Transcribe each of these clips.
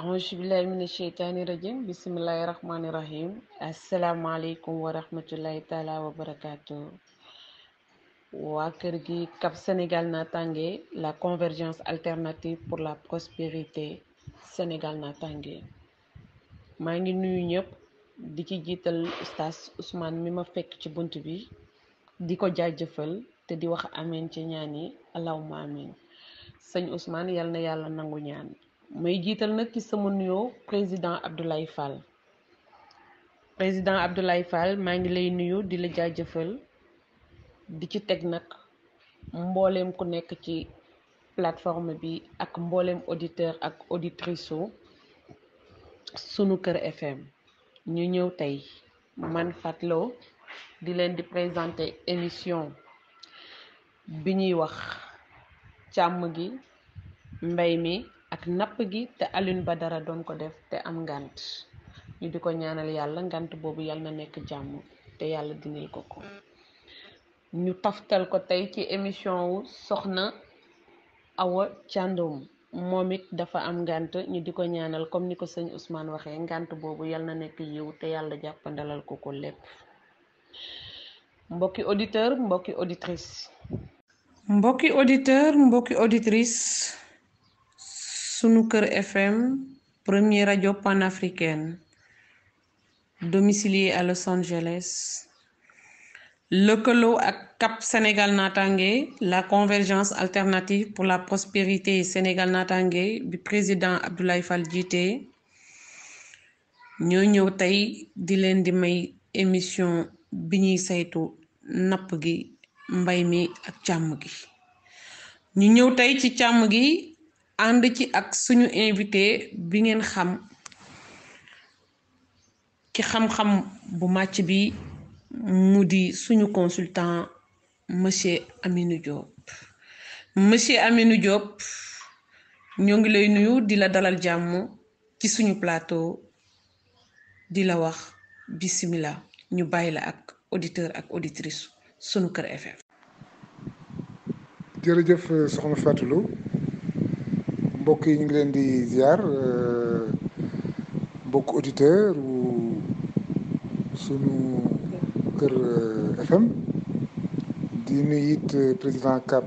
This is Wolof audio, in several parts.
auzu billahi mina sheytaani rajim bismillahi rahmani rahim asalaamaaleykum wa rahmatullahi taala wa barakaatu waa kër gi Cap Sénégal Natangué la convergence alternative pour la prospérité Sénégal Natangué maa ngi nuyu ñëpp di ci jiital Oustaz Ousmane mi ma fekk ci bunt bi di ko jaajëfal te di wax amin ci ñaan yi allahumma amin sëñ Ousmane yal na yàlla nangu ñaan may jiital nag ci sama nuyoo président Abdoulaye Fall maa ngi lay nuyu di la jaajëfal di ci teg nag mbooleem ku nekk ci plateforme bi ak mbooleem auditeur ak auditrice sunu kër FM ñu ñëw tey man Fatou di leen di présenter émission bi ñuy wax càmm gi mbay mi ak napp gi te Alioune Badara doon ko def te am ngant ñu di ko ñaanal yàlla ngant boobu yàlla na nekk jàmm te yàlla dinil ko ñu taftal ko tey ci émission wu soxna Awa Thiandoum moom it dafa am ngant ñu di ko ñaanal comme ni ko sëñ Ousmane waxee ngant boobu yàlla na nekk yiw te yàlla jàppandalal ko lépp mbokki auditeur mbokki auditrice sunu kër FM première radio panafricaine domiciliée à Los Angeles lëkkaloo ak Cap Sénégal Natangué la convergence alternative pour la prospérité Sénégal Natangué bi président Abdoulaye Fall jiite ñoo ñëw tey di leen di may émission bi ñuy saytu napp gi mbay mi ak càmm gi ñu ñëw tey ci càmm gi ànd ci ak suñu invité bi ngeen xam ci xam-xam bu màcc bi mu di suñu consultant monsieur Aminou Diop ñoo ngi lay nuyu di la dalal jàmm ci suñu plateau di la wax bismillah ñu bàyyi la ak auditeur ak auditrice sunu kër FM. jërëjëf soxna Fatou Lo mbokk yi ñu ngi leen di ziar mbokk auditeur wu sunu kër FM di nuyu it président Cap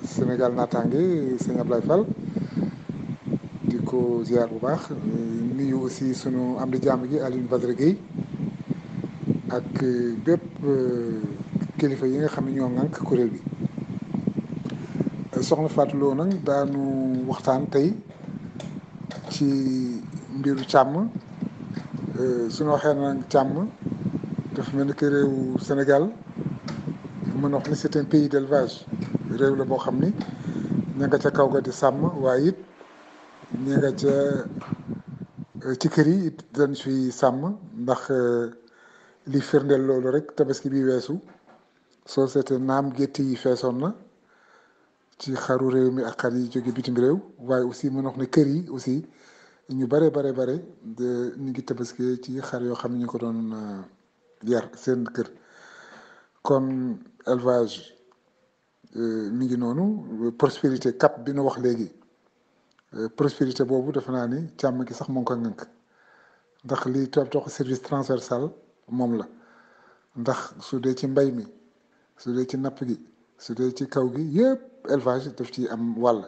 Sénégal Natangué sëñ Ablaye Fall di ko ziar bu baax nuyu aussi sunu am di jàmm gi Alioune Badara Gueye ak bépp kilifa yi nga xam ne ñoo ŋànk kuréel bi. soxna Fatou Lo nag daanu waxtaan tey ci mbiru càmm suñu waxee nag càmm dafa mel ni que réewu Sénégal mën a wax ni c'est un pays d'élevage réew la boo xam ni ña nga ca kaw ga di sàmm waaye it ña nga ca ci kër yi it dañ suy sàmm ndax li firndeel loolu rek tabaski bi weesu soo seetee naam gétt yi feesoon na ci xaru réew mi ak xar yi jóge bitim réew waaye aussi mën wax ne kër yi aussi ñu bare ñu ngi tabaski ci xar yoo xam ne ñu ko doon yar seen kër kon élevage mi ngi noonu prospérité cap bi nu wax léegi prospérité boobu defe naa ni càmm gi sax moo ngi ko ŋànk ndax li tubaab di wax service transversal moom la ndax su dee ci mbay mi su dee ci napp gi su dee ci kaw gi yëpp élevage daf ci am wàll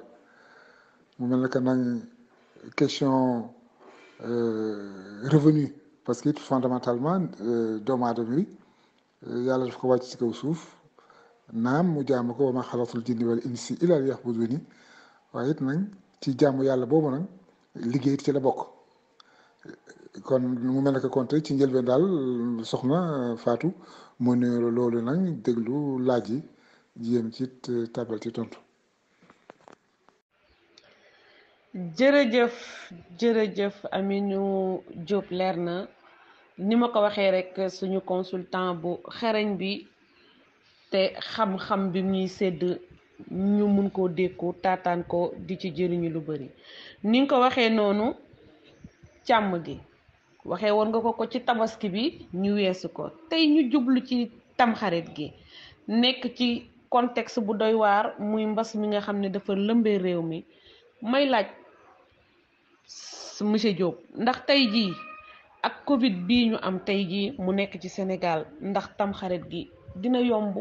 mu mel ne que nag question revenu parce que fondamentalement doomu aadama bi yàlla daf ko wàcc ci kaw suuf naam mu jaamu ko wa ma xalatul jinni wal insi illa liya'buduni waaye it nag ci jaamu yàlla boobu nag liggéey ci la bokk kon mu mel ne que kon tey ci njëlbeen daal soxna Fatou mu ne loolu nag déglu laaj yi jéem ci tabal ci tontu. jërëjëf Aminou Diop leer na ni ma ko waxee rek suñu consultant bu xereñ bi te xam-xam bi ñuy sédd ñu mun koo dékku taataan ko di ci jëriñu lu bari ni nga ko waxee noonu càmm gi waxee woon nga ko ci tabaski bi ñu weesu ko tey ñu jublu ci tamxarit gi nekk ci contexte bu doy waar muy mbas mi nga xam ne dafa lëmbee réew mi may laaj monsieur Diop ndax tey jii ak Covid bii ñu am tey jii mu nekk ci Sénégal ndax tamxarit gi dina yomb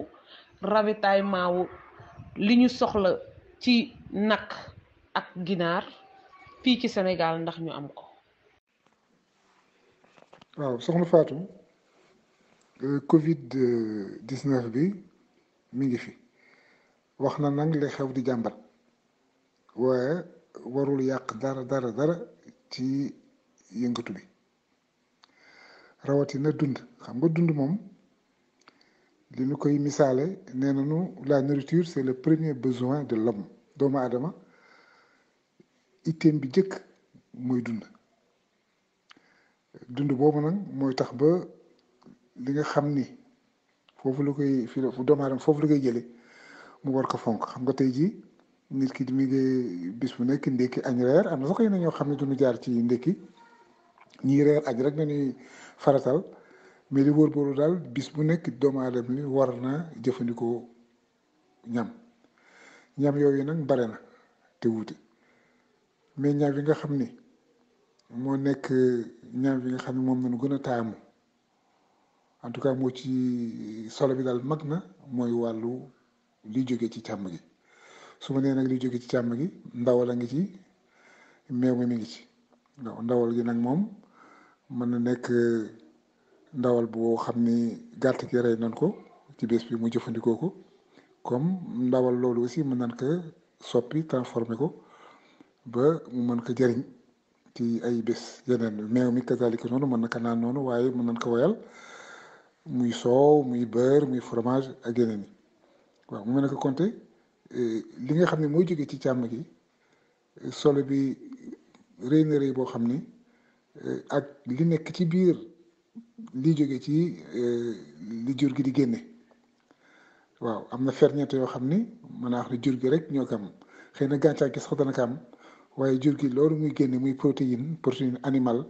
ravitaillement wu li ñu soxla ci nag ak ginaar fii ci Sénégal ndax ñu am ko. waaw soxna Fatou Covid 19 bi mi ngi fi wax na nag li xew di jàmbat waaye warul yàq dara ci yëngatu bi rawatina dund xam nga dund moom li ñu koy misaale nee nañu la nourriture c'est le premier besoin de l'homme doomu aadama itteem bi jëkk mooy dund boobu nag mooy tax ba li nga xam ni foofu la koy fi doomu aadama foofu la koy jële mu war ko fonk xam nga tey jii nit ki mi ngi bis bu nekk ndékki añ reer am na sax na ñoo xam ne duñu jaar ci ndékki ñii reer añ rek nañuy faratal mais li wóor booru daal bis bu nekk doomu aadama ni war na jëfandikoo ñam yooyu nag bare na te wuute mais ñam yi nga xam ni moo nekk ñam yi nga xam ne moom nañu gën a taamu en tout cas moo ci solo bi daal mag na mooy wàllu li jóge ci càmm gi su ma nee nag li jóge ci càmm gi ndawal a ngi ci meew mi ngi ci waaw ndawal gi nag moom mën na nekk ndawal boo xam ni gàtt gi rey nañ ko ci bés bi mu jëfandikoo ko comme ndawal loolu aussi mën nañ ko soppi transformé ko ba mu mën ko jëriñ ci ay bés yeneen meew mi kazalika noonu mën na ko naan noonu waaye mën nañ ko woyal muy soow muy beurre muy fromage ak yeneen yi waaw mu mën na ko compter li nga xam ne mooy jóge ci càmm gi solo bi rëy na rëy boo xam ni ak li nekk ci biir li jóge ci li jur gi di génne waaw am na ferñeent yoo xam ni mën naa wax ne jur gi rek ñoo ko am xëy na gàncax gi sax dana ko am waaye jur gi loolu muy génne muy protéine animale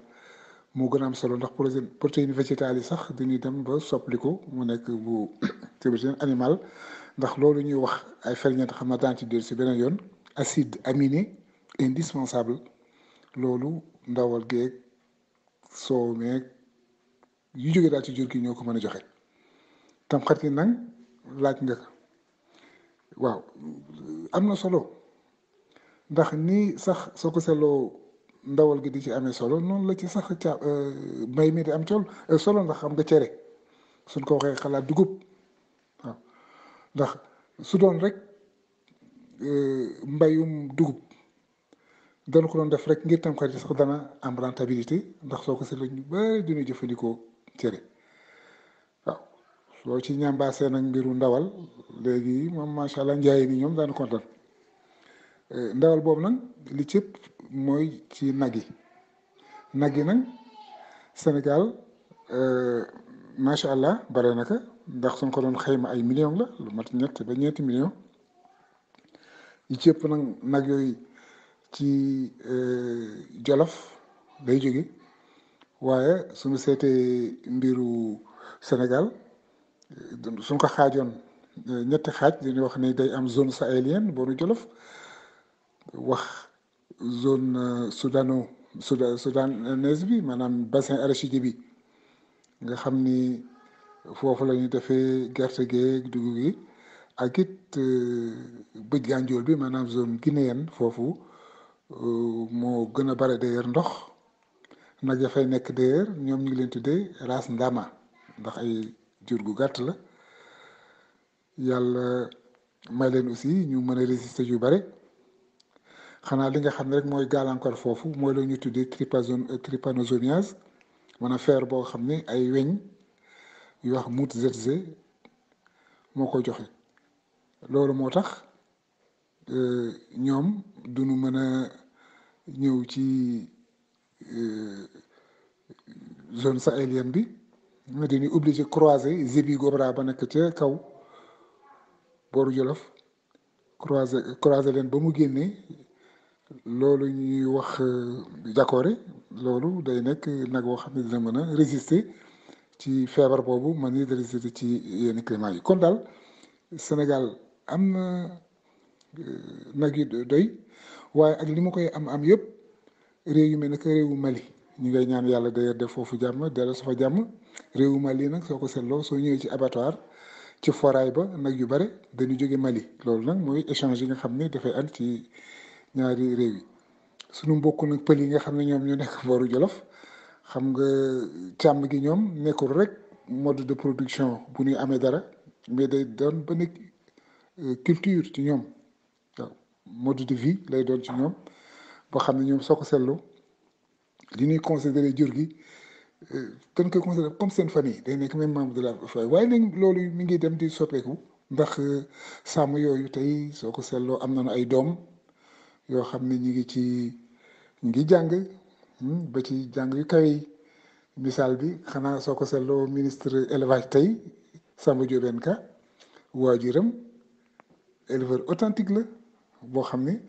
moo gën a am solo ndax protéine végétale yi sax dañuy dem ba soppaliku mu nekk bu protéine animale ndax loolu ñuy wax ay ferñeent xam na daan ci dellu si beneen yoon acide aminé indispensable loolu ndawal geeg soow meeg yu jóge daal ci jur gi ñoo ko mën a joxe tam xarit yi nag laaj nga ko waaw am na solo ndax nii sax soo ko seetloo ndawal gi di ci amee solo noonu la ci sax mbay mi di am solo ndax xam nga cere suñ ko waxee xalaat dugub waaw ndax su doon rek mbayum dugub dana ko doon def rek ngir tam xarit sax dana am rentabilité ndax soo ko seetloo ñu bari dina jëfandikoo cere waaw soo ci ñambaasee nag mbiru ndawal léegi moom macha allah njaay ni ñoom daana kontaan ndawal boobu nag li cëpp mooy ci nag yi nag Sénégal macha allah bare na ko ndax suñ ko doon xayma ay millions la lu mat ñett ba ñeenti millions yi cëpp nag yooyu ci Jolof day jóge waaye suñu seetee mbiru Sénégal suñ ko xaajoon ñetti xaaj dañuy wax ni day am zone sahélienne booru Jolof wax zone soudanaise bi maanaam bassin arachidier bi nga xam ni foofu la ñuy defee gerte geeg dugub gi ak it bëj gànjool bi maanaam zone guinéenne foofu moo gën a bare d'ailleurs ndox nag ya fay nekk d'ailleurs ñoom ñu ngi leen tuddee race ndama ndax ay jur gu gàtt la yàlla may leen aussi ñu mën a résister yu bare xanaa li nga xam ne rek mooy gàllankoor foofu mooy la ñuy tuddee trypanosomiase maanaam feer boo xam ne ay weñ yu wax Mut Zedze moo ko joxe loolu moo tax ñoom duñu mën a ñëw ci zone sahélienne bi dañuy obligé croiser Zébi Gobra ba nekk ca kaw booru Jolof croiser leen ba mu génnee loolu ñuy wax jakoore loolu day nekk nag boo xam ne dina mën a résister ci feebar boobu mën ni résister ci yenn climat yi kon daal Sénégal am na nag yu doy waaye ak li ma koy am yëpp réew yu mel ne que réewu Mali ñu ngay ñaan yàlla d'ailleurs def foofu jàmm delloo su fa jàmm réewu Mali nag soo ko seetloo soo ñëwee ci abattoir ci foraay ba nag yu bare dañu jóge Mali loolu nag mooy échange yi nga xam ne dafay am ci ñaari réew yi suñu mbokk nag pël yi nga xam ne ñoom ñu nekk booru Jolof xam nga càmm gi ñoom nekkul rek mode de production bu ñuy amee dara mais day doon ba nekk culture ci ñoom waaw mode de vie lay doon ci ñoom boo xam ne ñoom soo ko seetloo li ñuy considéré jur gi dañ koy considéré comme seen famille day nekk même membre de la famille waaye nag loolu mi ngi dem di soppeeku ndax sàmm yooyu tey soo ko seetloo am nañu ay doom yoo xam ne ñu ngi jàng ba ci jàng yu kawe yi misaal bi xanaa soo ko seetloo ministre élevage tey Samba Diobène Ka waajuram éleveur authentique la boo xam ne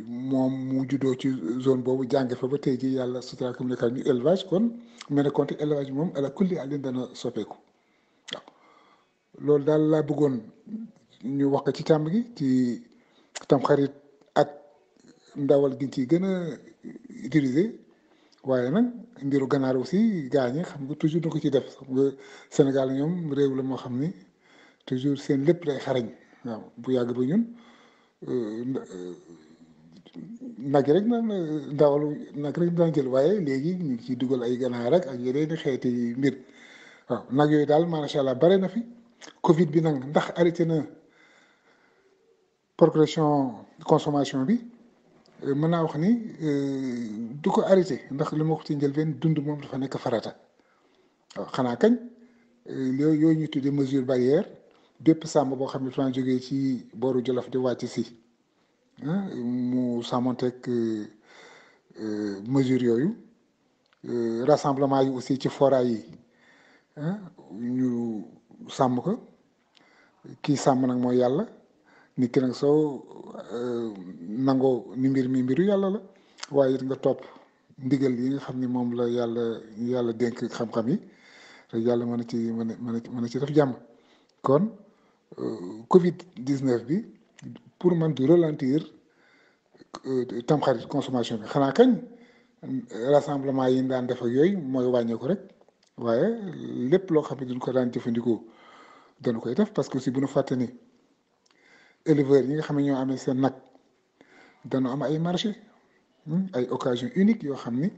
moom mu juddoo ci zone boobu jànge fa ba tey ji yàlla sutura comme nekka ñu élevage kon mel ne compte élevage moom ala kulli àllin dana soppeeku waaw loolu daal laa bëggoon ñu wax ko ci càmm gi ci tamxarit ak ndawal gi ci gën a utiliser waaye nag mbiru ganaar aussi gaañi xam nga toujours da ko ci def xam nga Sénégal ñoom réew la moo xam ni toujours seen lépp lay xarañ waaw bu yàgg ba ñun nag rek naan ndawalu nag rek daan jël waaye léegi ñu ngi ciy dugal ay ganaar ak yeneen i xeeti mbir waaw nag yooyu daal macha allah bare na fi Covid bi nag ndax arrêté na progression consommation bi mën naa wax ni du ko arrêté ndax li ma wax ci njëlbeen dund moom dafa nekk farata waaw xanaa kañ yooyu ñu tuddee mesure barrière bépp sàmm boo xam ne dafa jógee ci booru Jolof di wàcc si mu sàmmonteeg mesure yooyu rassemblement yi aussi ci foraay yi ñu sàmm ko kii sàmm nag mooy yàlla nit ki nag soo nangoo ni mbir mi mbiru yàlla la waaye it nga topp ndigal yi nga xam ni moom la yàlla dénk xam-xam yi te yàlla mën a ci def jàmm kon Covid 19 bi pour man du ralentir tamxarit consommation bi xanaa kañ rassemblement yi daan def ak yooyu mooy wàññeeku rek waaye lépp loo xam ne duñ ko daan jëfandikoo dana koy def parce que aussi bu ñu fàtte ni éleveurs yi nga xam ne ñoo amee seen nag dana am ay marché ay occasion unique yoo xam ni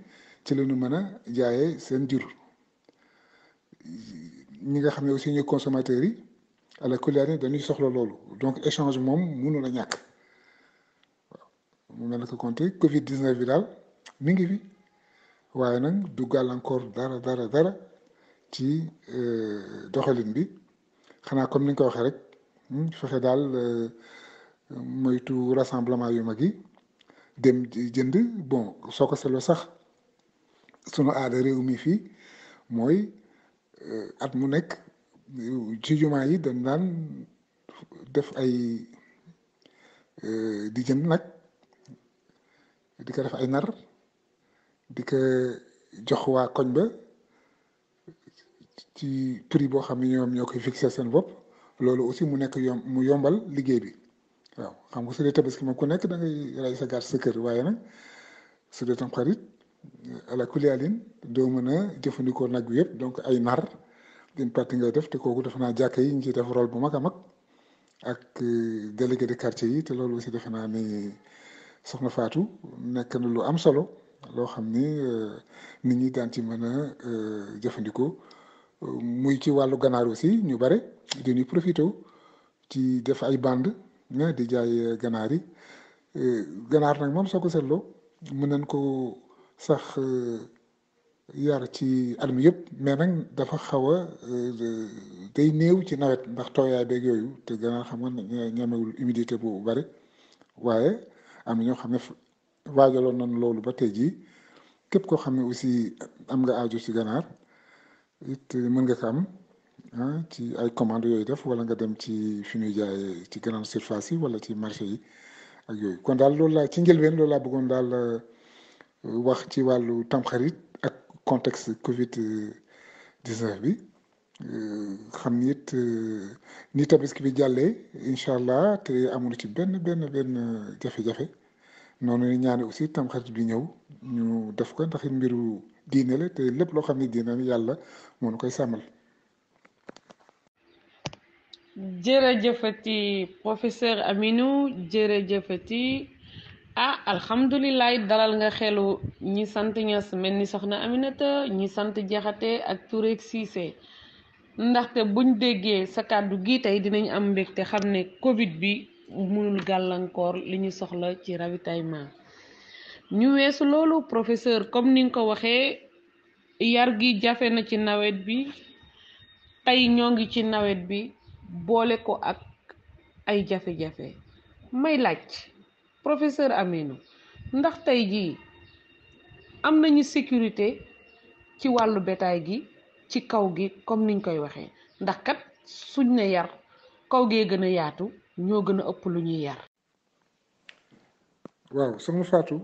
ci la ñu mën a jaayee seen jur ñi nga xam ne aussi ñooy consommateurs yi ala kulli dañuy soxla loolu donc échange moom mënul a ñàkk waaw mu mel ne que compté Covid 19 bi daal mi ngi fi waaye nag du gàllankoor dara ci doxalin bi xanaa comme ni nga ko waxee rek fexe daal moytu rassemblement yu mag yi dem jënd bon soo ko seetloo sax sunu aada réew mi fii mooy at mu nekk ci jumaa yi dañ daan def ay di jënd nag di ko def ay nar di ko jox waa koñ ba ci prix boo xam ne ñoom ñoo koy fixé seen bopp loolu aussi mu nekk mu yombal liggéey bi waaw xam nga su dee tabaski moom ku nekk da ngay rey sa gàtt sa kër waaye nag su dee tamxarit ala kulli alin doo mën a jëfandikoo nag bi yëpp donc ay nar d'une partie ngay def te kooku defe naa jàkka yi ñu ciy def rôle bu mag a mag ak délégué de quartier yi te loolu aussi defe naa ni soxna Fatou nekk na lu am solo loo xam ni nit ñi daan ci mën a jëfandikoo muy ci wàllu ganaar aussi ñu bare dañuy profité ci def ay bande di jaay ganaar yi ganaar nag moom soo ko seetloo mën nañ ko sax yar ci at mi yëpp mais nag dafa xaw a day néew ci nawet ndax tooyaay beeg yooyu te ganaar xam nga ñamewul humidité bu bari waaye am na ñoo xam ne waajaloon nañ loolu ba tey jii képp koo xam ne aussi am nga aajo ci ganaar it mën nga ko am ci ay commande yooyu def wala nga dem ci fi ñuy jaayee ci grande surface yi wala ci marché yi ak yooyu kon daal loolu laa ci njëlbeen loolu laa bëggoon daal wax ci wàllu tamxarit ak contexte Covid 19 bi xam ni it ni tabaski bi jàllee incha allah te amul ci benn jafe-jafe noonu la ñaane aussi tamxarit bi ñëw ñu def ko ndax mbiru diine la te lépp loo xam ne diine la yàlla moo ñu koy sàmmal. jërëjëfati professeur Aminou jërëjëfati alhamdulilah dalal nga xelu ñi sant Ñas mel ni soxna Aminata ñi sant Jaxate ak Touré ak Cissé ndaxte buñ déggee sa kàddu gi tey dinañ am mbégte xam ne Covid bi mënul gàllankoor li ñu soxla ci ravitaillement. ñu weesu loolu professeur comme ni nga ko waxee yar gi jafe na ci nawet bi tey ñoo ngi ci nawet bi boole ko ak ay jafe-jafe may laaj professeur Aminou ndax tey jii am nañu sécurité ci wàllu bétail gi ci kaw gi comme niñ koy waxee ndax kat suñ ne yar kaw gee gën a yaatu ñoo gën a ëpp lu ñuy yar. waaw soxna Fatou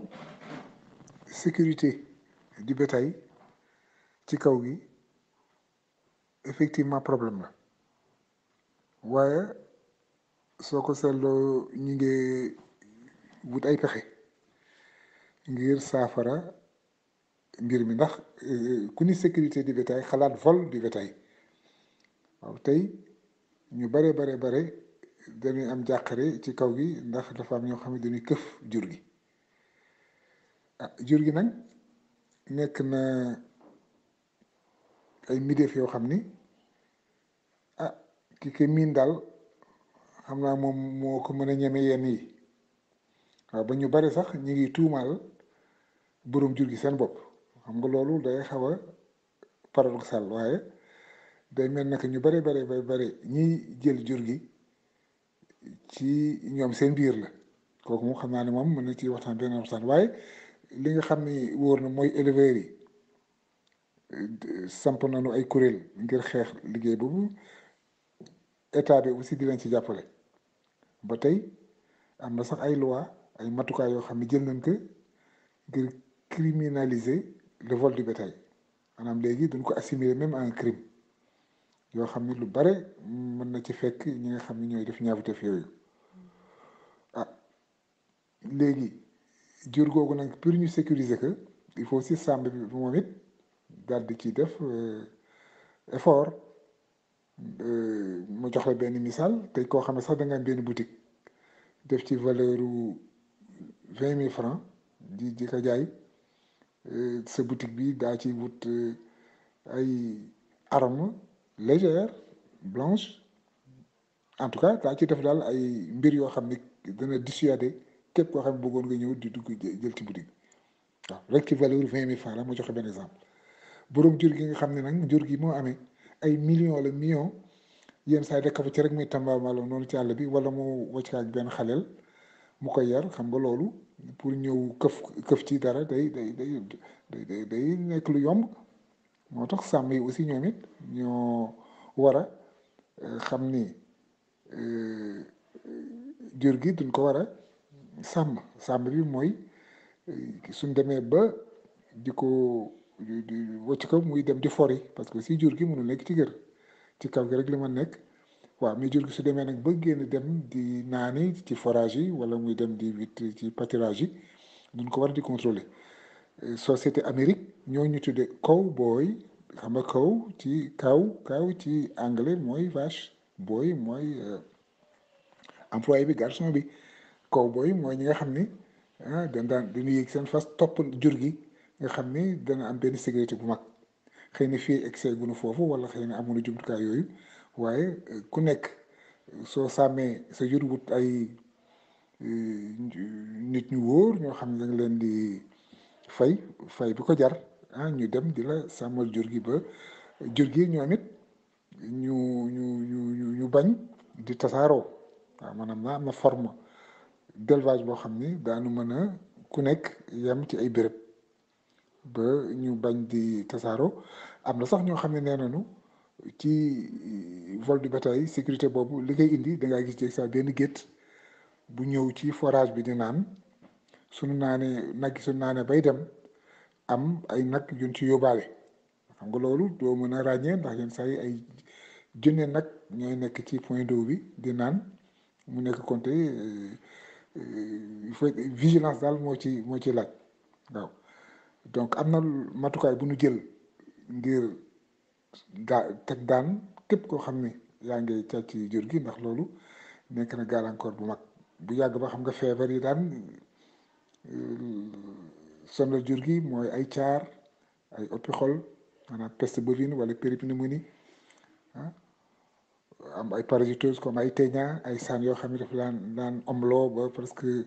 sécurité du bétail ci kaw gi effectivement problème la waaye soo ko seetloo ñu ngi wut ay pexe ngir saafara mbir mi ndax ku ni sécurité du bétail xalaat vol du bétail waaw tey ñu bare dañuy am jàqare ci kaw gi ndax dafa am ñoo xam ne dañuy këf jur gi jur gi nag nekk na ay midéef yoo xam ni ki miin daal xam naa moom moo ko mën a ñeme yenn yi waaw ba ñu bari sax ñu ngi tuumaal boroom jur gi seen bopp xam nga loolu day xaw a paradoxal waaye day mel naka ñu bari ñiy jël jur gi ci ñoom seen biir la kooku moom xam naa ne moom mën na ci waxtaan benn waxtaan waaye li nga xam ni wóor na mooy éleveurs yi samp nañu ay kuréel ngir xeex liggéey boobu état bi aussi di leen ci jàppale ba tey am na sax ay loi ay matukaay yoo xam ne jël nañ ko ngir criminaliser le vol du bétail maanaam léegi duñ ko assimiler même à un crime yoo xam ne lu bare mën na ci fekk ñi nga xam ne ñooy def ñaawteef yooyu léegi jur googu nag pour ñu sécuriser que il faut aussi sàmm bi moom it daal di ci def effort mu jox la benn misaal tey koo xam ne sax da nga am benn boutique def ci valeur 20 000 francs di ko jaay sa boutique bi daa ci wut ay armes légères blanches en tout cas daa ci def daal ay mbir yoo xam ne dana dissuader képp koo xam ne bëggoon nga ñëw di dugg jël ci boutique waaw rek ci valeur 20 000 francs la ma joxe benn exemple borom jur gi nga xam ne nag jur gi moo amee ay millions la millions yenn saa yi dëkk fa ci rek muy tambaamalo noonu ci àll bi wala mu wàcc ak benn xaleel mu koy yar xam nga loolu pour ñëw këf ci dara day nekk lu yomb moo tax sàmm yi aussi ñoom it ñoo war a xam ni jur gi duñ ko war a sàmm bi mooy suñ demee ba di ko wocc ko muy dem di fori parce que si jur gi mënul nekk ci kër ci kaw gi rek li ma nekk waaw mais jur gi su demee nag ba génn dem di naani ci forage yi wala muy dem di witt ci pâturage yi duñ ko war di contrôler société Amérique ñoo ñu tuddee cowboy xam nga kaw ci anglais mooy vache boy mooy employé bi garçon bi cowboy mooy ñi nga xam ni dañu yéeg seen fas topp jur gi nga xam ni dana am benn sécurité bu mag xëy na fii excès gunu foofu wala xëy na amuñu jumtukaay yooyu waaye ku nekk soo sàmmee sa jur wut ay nit ñu wóor ñoo xam ne da nga leen di fay bi ko jar ñu dem di la sàmmal jur gi ba jur gi ñoom it ñu bañ di tasaaroo waaw maanaam am na forme d'élevage boo xam ni daanu mën a ku nekk yem ci ay béréb ba ñu bañ di tasaaroo am na sax ñoo xam ne nee nañu ci vol du bétail sécurité boobu li koy indi da ngaa gis ci sa benn gétt bu ñëw ci forage bi di naan suñu naanee nag suñu naanee bay dem am ay nag yuñ ci yóbbaale xam nga loolu doo mën a ràññee ndax yenn saa yi ay junne nag ñooy nekk ci point d'eau bi di naan mu nekk compté il faut vigilance daal moo ci laaj waaw donc am na matukaay bu ñu jël ngir teg daan képp koo xam ne yaa ngi càcc jur gi ndax loolu nekk na gàllankoor bu mag bu yàgg ba xam nga feebar yi daan sonal jur gi mooy ay caar ay oppi xol maanaam peste bovine wala péripneumonie ah am ay parasitose comme ay téña ay saan yoo xam ne dafa daan omloo ba presque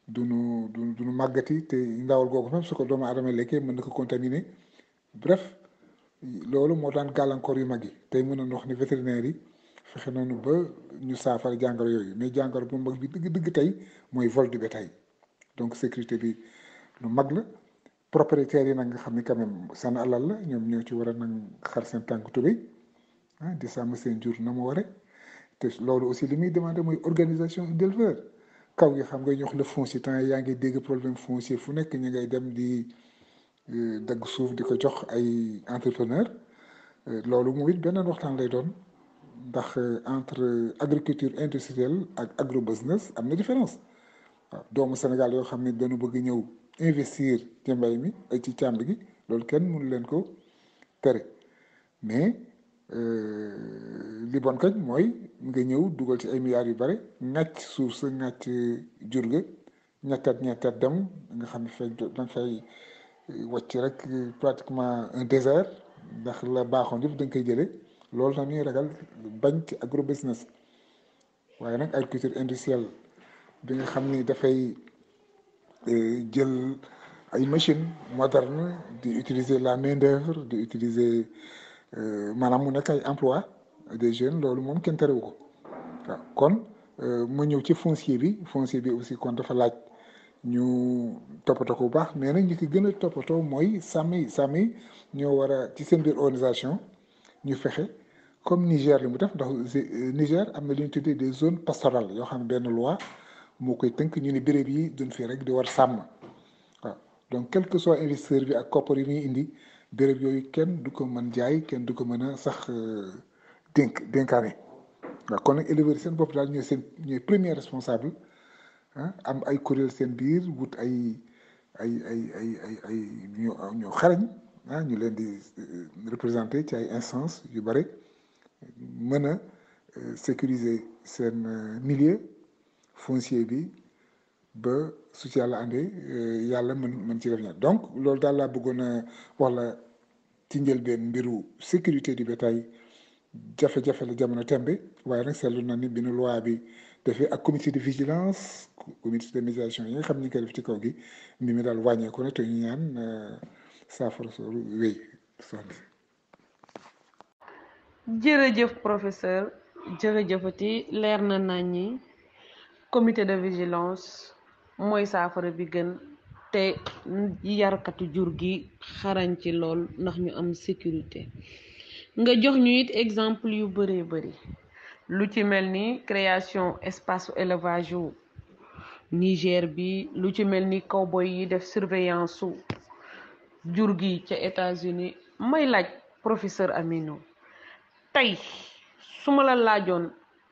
duñu màggati te ndawal googu même su ko doomu aadama lekkee mën na ko contaminer bref loolu moo daan gàllankoor yu mag yi tey mën nañu wax ni vétérinaire yi fexe nañu ba ñu saafara jàngoro yooyu mais jàngoro bu mag bi dëgg tey mooy vol du bétail donc sécurité bi lu mag la propriétaires yi nag nga xam ni quand même seen alal la ñoom ñoo ci war a nag xar seen tànk tubéy di sàmm seen jur na mu ware te loolu aussi li muy demandé mooy organisation d'éleveur kaw gi xam nga ñu wax le foncier temps yaa ngi dégg problème foncier fu nekk ñu ngay dem di dagg suuf di ko jox ay entrepreneur loolu moom it beneen waxtaan lay doon ndax entre agriculture industrielle ak agrobusiness am na différence waaw doomu Sénégal yoo xam ne dañu bëgg ñëw investir ci mbay mi ci càmb gi loolu kenn mënu leen ko tere mais li bon kañ mooy nga ñëw dugal ci ay milliards yu bare ñàcc suuf sa ñàcc jur ga ñettat dem nga xam ne danga fay wàcc rek pratiquement un désert ndax la baaxoon yëpp da nga koy jële loolu nag ñuy ragal bañ ci agrobusiness waaye nag agriculture industrielle bi nga xam ni dafay jël ay machines modernes di utiliser la main d'œuvre di utiliser maanaam mu nekk ay emploi des jeunes loolu moom kenn terewu ko waaw kon ma ñëw ci foncier bi aussi kon dafa laaj ñu toppatoo ko bu baax mais nag ñi ko gën a toppatoo mooy sàmm yi ñoo war a ci seen biir organisation ñu fexe comme Niger li mu def ndax Niger am na lu ñu tuddee des zones pastorales yoo xam ne benn loi moo koy tënk ñu ne béréb yi duñ fi rek di war sàmm waaw donc quel que soit investisseur bi ak koppar yi muy indi béréb yooyu kenn du ko mën jaay kenn du ko mën a sax dénkaane waaw kon nag éleveurs seen bopp daal ñooy premier responsable am ay kuréel seen biir wut ay ñoo xarañ ñu leen di représenter ci ay instances yu bare mën a sécuriser seen milieu foncier bi ba su ci yàlla àndee yàlla mën ci def ñaar donc loolu daal laa bëggoon a wax la ci njëlbeen mbiru sécurité du bétail jafe-jafe la jamono tembe waaye nag seetlu na ni bi nu loi bi defee ak comité de vigilance comité de médiation yi nga xam ni ñu koy def ci kaw gi mbir mi daal wàññeeku na te ñu ñaan saafara sooru wéy soxna si. jërëjëf professeur jërëjëfati leer na nañ ñi comité de vigilance mooy saafara bi gën te yarkatu jur gi xarañ ci lool ndax ñu am sécurité nga jox ñu it exemple yu bëree bëri lu ci mel ni création espace élevage yu Niger bi lu ci mel ni cowboy yi def surveillance su jur gi ca États-Unis may laaj professeur Aminou tey su ma la laajoon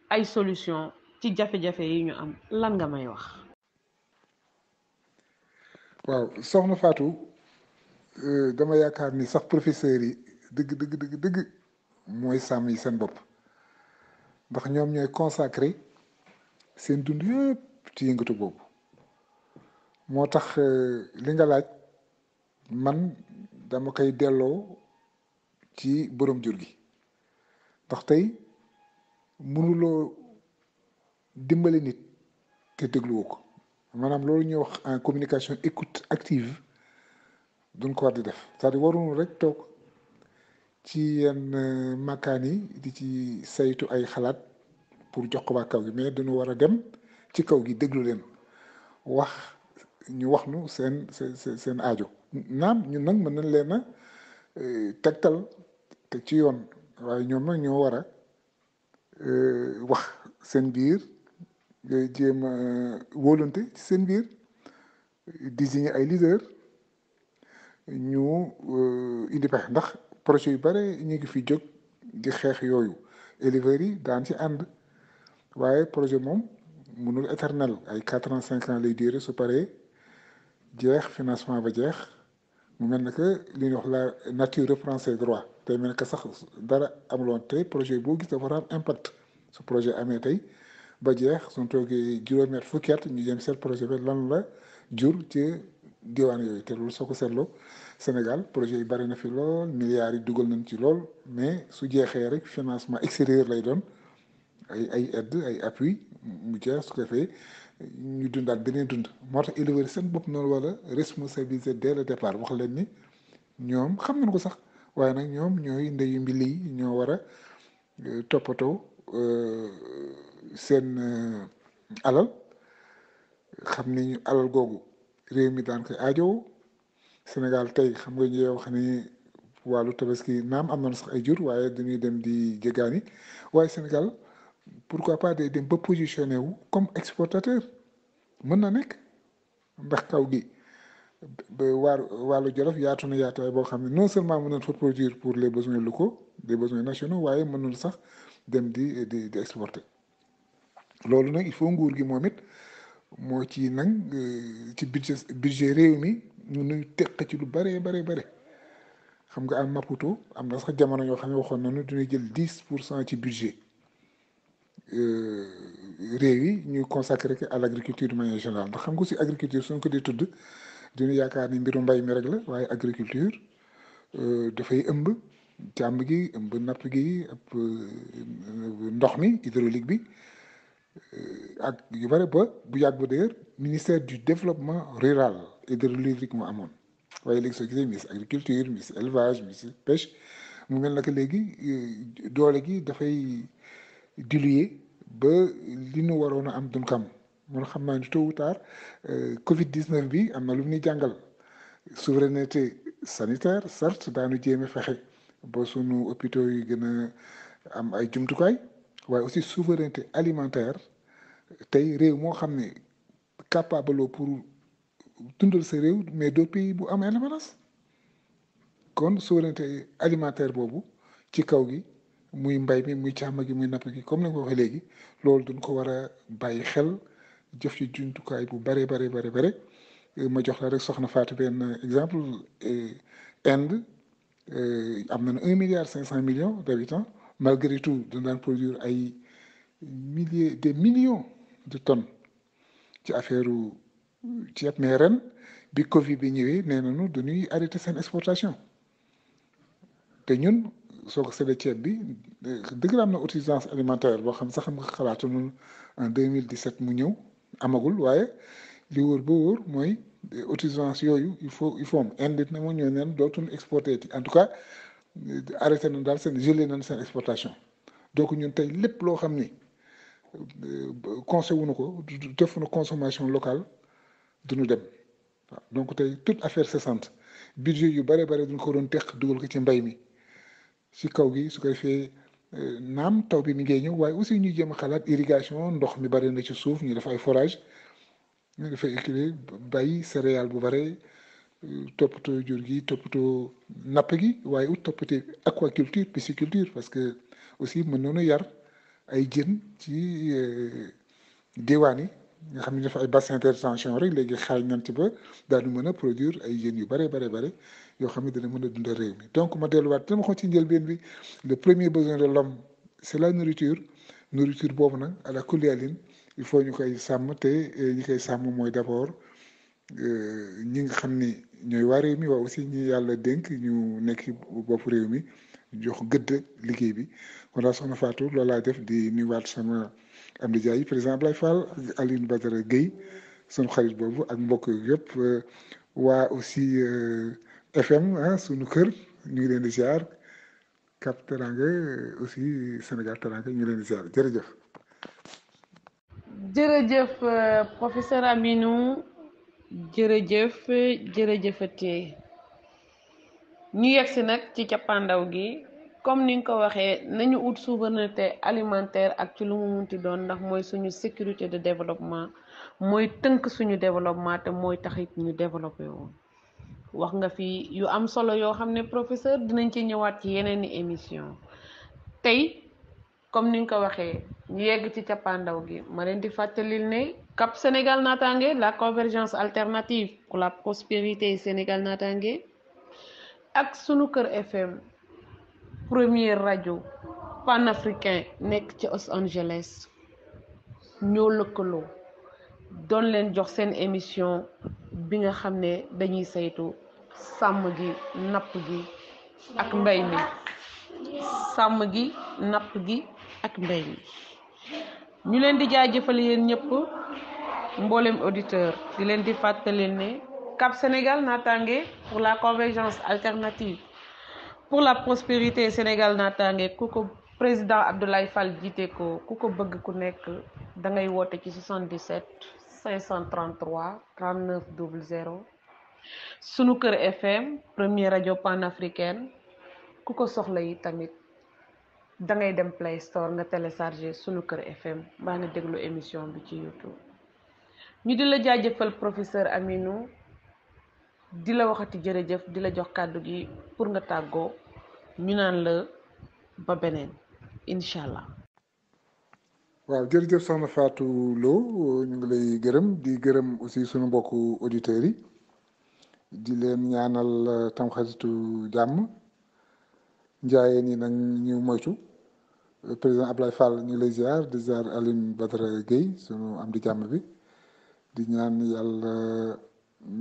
ay solution ci jafe-jafe yi ñu am lan nga may wax. waaw soxna Fatou dama yaakaar ni sax professeurs yi dëgg mooy sàmm yi seen bopp ndax ñoom ñooy consacré seen dund yëpp ci yëngatu boobu moo tax li nga laaj man dama koy delloo ci borom jur gi ndax tey mënuloo dimbali nit te dégluwoo ko maanaam loolu ñuy wax en communication écoute active duñ ko war di def c'est-à-dire waruñu rek toog ci yenn makkaan yi di ci saytu ay xalaat pour jox ko waa kaw gi mais dañu war a dem ci kaw gi déglu leen ñu wax nu seen aajo naam ñun nag mën nañ leen a tegtal te ci yoon waaye ñoom nag ñoo war a wax seen biir jéem a wóolante ci seen biir désigner ay leader ñu indi pexe ndax projet yu bare ñu ngi fi jóg di xeex yooyu éleveurs yi daan ci ànd waaye projet moom mënul éternel ay 4 ans 5 ans lay durer su paree jeex financement ba jeex mu mel ne que li ñuy wax la nature reprend ses droits tey mel ne que sax dara amuloon tey projet boo gis dafa am impact su projet amee tey ba jeex suñ toogee juróomi at fukki at ñu jëm seet projet bi lan la jur ci diwaan yooyu te loolu soo ko seetloo Sénégal projet yi bari na fi lool milliards yi dugal nañ ci lool mais su jeexee rek financement extérieur lay doon ay aide ay appui mu jeex su ko defee ñu dundaat beneen dund moo tax éleveurs seen bopp noonu wala responsabiliser dès le départ wax leen ni ñoom xam nañ ko sax waaye nag ñoom ñooy ndeyu mbili yi ñoo war a toppatoo seen alal xam ni alal googu réew mi daan koy aajow Sénégal tey xam nga ñu wax ni wàllu tabaski naam am nañu sax ay jur waaye dañuy dem di jéggaani waaye Sénégal pourquoi pas day dem ba positionné wu comme exportateur mën na nekk ndax kaw gi ba wàllu Jolof yaatu na yaatuwaay boo xam ne non seulement mën nañ fa produire pour les besoins locaux des besoins nationaux waaye mën nañu sax dem di exporter loolu nag il faut nguur gi moom it moo ci nag ci budget réew mi ñu nuy teq ci lu bare xam nga am Maputo am na sax jamono yoo xam ne waxoon nañu dina jël 10% ci budget réew yi ñu consacré que à l' agriculture de manière générale ndax xam nga si agriculture suñ ko dee tudd dina yaakaar ni mbiru mbay mi rek la waaye agriculture dafay ëmb càmm gi ëmb napp gi ëpp ndox mi hydraulique bi ak yu bare ba bu yàgg ba d'ailleurs ministère du développement rural et de l'hydraulique mu amoon waaye léegi soo gisee ministre agriculture ministre élevage ministre pêche mu mel naka léegi doole gi dafay diluer ba li nu waroon a am duñ ko am mun xam naa ni tôt ou tard Covid 19 bi am na lu mu ni jàngal souveraineté sanitaire certes daanu jéem a fexe ba sunu hôpitaux yi gën a am ay jumtukaay waaye aussi souveraineté alimentaire tey réew moo xam ne capable pour dundal sa réew mais doo pays bu am indépendance kon souveraineté alimentaire boobu ci kaw gi muy mbay mi muy càmm gi muy napp gi comme ni nga ko waxee léegi loolu duñ ko war a bàyyi xel jëf ci jumtukaay bu bare ma jox la rek soxna Fatou benn exemple Inde am nañu 1,5 milliard d'habitants malgré tout dañ daan produire ay des millions de tonnes ci affaire ceeb mais ren bi Covid bi ñëwee nee nañu dañuy arrêté seen exportation te ñun soo ko seetlee ceeb bi dëgg la am na autosuffisance alimentaire boo xam sax xam nga xalaatu ñun en 2017 mu ñëw amagul waaye li wóor ba wóor mooy autosuffisance yooyu il faut am indi na ma ñëw neen dootuñu exporté en tout cas arrêté nañ daal seen gelé nañ seen exportation donc ñun tey lépp loo xam ni consommé wuñu ko defuñu consommation locale duñu dem waaw donc tey toute affaire cessante budget yu bare duñ ko doon teq dugal ko ci mbay mi ci kaw gi su ko defee naam taw bi mi ngay ñëw waaye aussi ñuy jéem a xalaat irrigation ndox mi bari na ci suuf ñu def ay forage ñu dafay équilibré bàyyi céréale bu bare toppatoo jur gi toppatoo napp gi waaye ut toppatoo aquaculture pisciculture parce que aussi mën noonu yar ay jën ci diwaan yi nga xam ne dafa ay bassin de rétention rek léegi xaaj nañ ci ba daanu mën a produire ay jën yu bare yoo xam ne dana mën a dundal réew mi donc ma delluwaat dama xool ci njëlbeen bi le premier besoin de l'homme c'est la nourriture boobu nag à la kuliyalin il faut ñu koy sàmm te ñi koy sàmm mooy d'abord ñi nga xam ni ñooy waa réew mi waaye aussi ñi yàlla dénk ñu nekk bopp réew mi jox gëdd liggéey bi kon daal soxna Fatou loolu laa def di nuyuwaat sama am di jaay président Ablaye Fall ak Aline Badara Guèye sunu xarit boobu ak mbokk yëpp waa aussi FM sunu kër ñu ngi leen di ziar Cap Teranga aussi Sénégal Teranga ñu ngi leen di ziar jërëjëf. jërëjëf professeur Aminou jërëjëfatee ñu yegsi nag ci cappaandaw gi comme ni nga ko waxee nañu ut souveraineté alimentaire ak ci lu mu munti doon ndax mooy suñu sécurité de développement mooy tënk suñu développement te mooy taxit ñu développé woon wax nga fi yu am solo yoo xam ne professeur dinañ ci ñëwaat ci yeneen i émission tey comme ni nga ko waxee ñu yegg ci cappaandaw gi ma leen di fàttalil ne Cap Sénégal Natangué, la convergence alternative pour la prospérité Sénégal Natangué ak sunu kër FM premier rajo panafricain nekk ci Los Angeles ñoo lëkkaloo doon leen jox seen émission bi nga xam ne dañuy saytu sàmm gi napp gi ak mbay mi sàmm gi napp gi ak mbay mi ñu leen di jaajëfal yéen ñëpp mboolem auditeur di leen di fàttali ne Cap Sénégal Natangué pour la convergence alternative pour la prospérité Sénégal Natangué ku ko président Abdoulaye Fall jiite ko ku ko bëgg ku nekk da ngay woote ci 77 533 39 00 sunu kër FM premier rajo panafricaine ku ko soxla yi tamit da ngay dem Play Store nga télécharger sunu kër FM mbaa nga déglu émission bi ci YouTube ñu di la jaajëfal professeur Aminou di la waxati jërëjëf di la jox kàddu gi pour nga tàggoo ñu naan la ba beneen incha allah. waaw jërëjëf soxna Fatou Lo ñu ngi lay gërëm di gërëm aussi sunu mbokku auditeurs yi di leen ñaanal tamxaritu jàmm njaayeen yi nag ñu moytu président Ablaye Fall ñu ngi lay ziar di ziar Aline Badara Gueye sunu am di jàmm bi di ñaan yàlla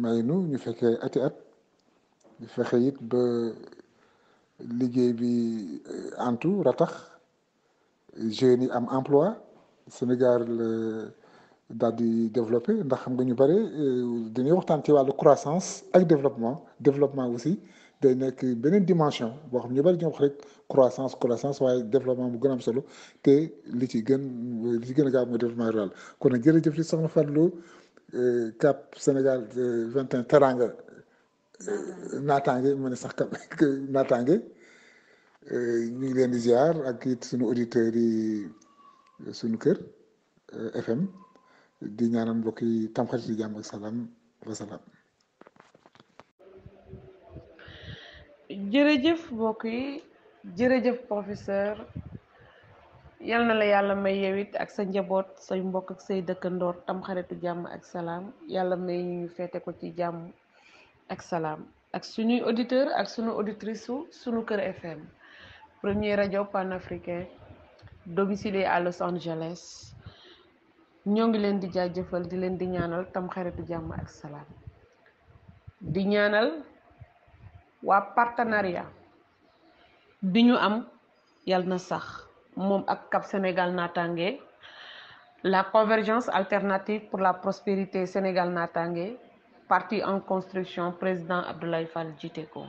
may nu ñu fekkee ati at ñu fexe it ba liggéey bi antu ratax jeunes yi am emploi Sénégal daal di développé ndax xam nga ñu bare dañuy waxtaan ci wàllu croissance ak développement aussi day nekk beneen dimension boo xam ñu bari ñoo wax rek croissance waaye développement bu gën a am solo te li ci gën a gaaw mooy développement rural kon nag jërëjëf li soxna Fatou Cap Sénégal 21 Teranga Natangué ma ne sax Cap Natangué ñu ngi leen di ziar ak it suñu auditeurs yi suñu kër FM di ñaanal mbokk yi tamxarit yi jàmm ak salaam wa salaam. jërëjëf mbokk yi jërëjëf professeur yal na la yàlla may yewit ak sa njaboot say mbokk ak say dëkkandoor tamxaritu jàmm ak salaam yàlla may ñu feete ko ci jàmm ak salaam ak suñuy auditeur ak suñu auditrice suñu kër FM premier rajo panafricain domicilié à Los Angeles ñoo ngi leen di jaajëfal di leen di ñaanal tamxaritu jàmm ak salaam di ñaanal waa partenariat bi ñu am yàlla na sax moom ak Cap Sénégal Natangué la convergence alternative pour la prospérité Sénégal Natangué parti en construction président Abdoulaye Fall jiite ko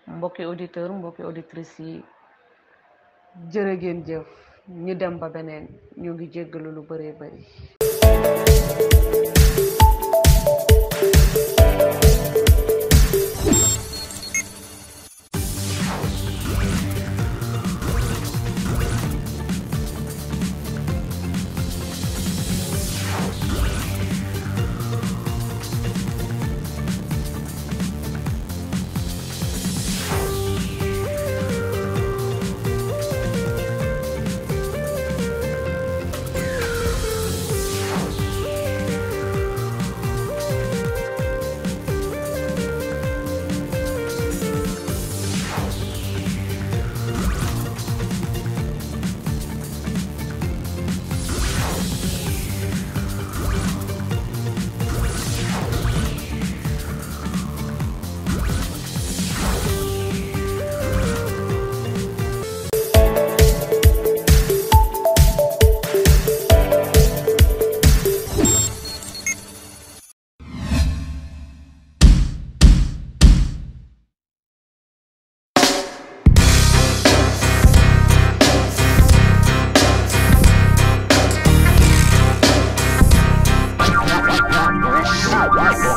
mbokki auditeur mbokki auditrices yi jërë ngeen jëf ñu dem ba beneen ñu ngi jéggalu lu bëree bëri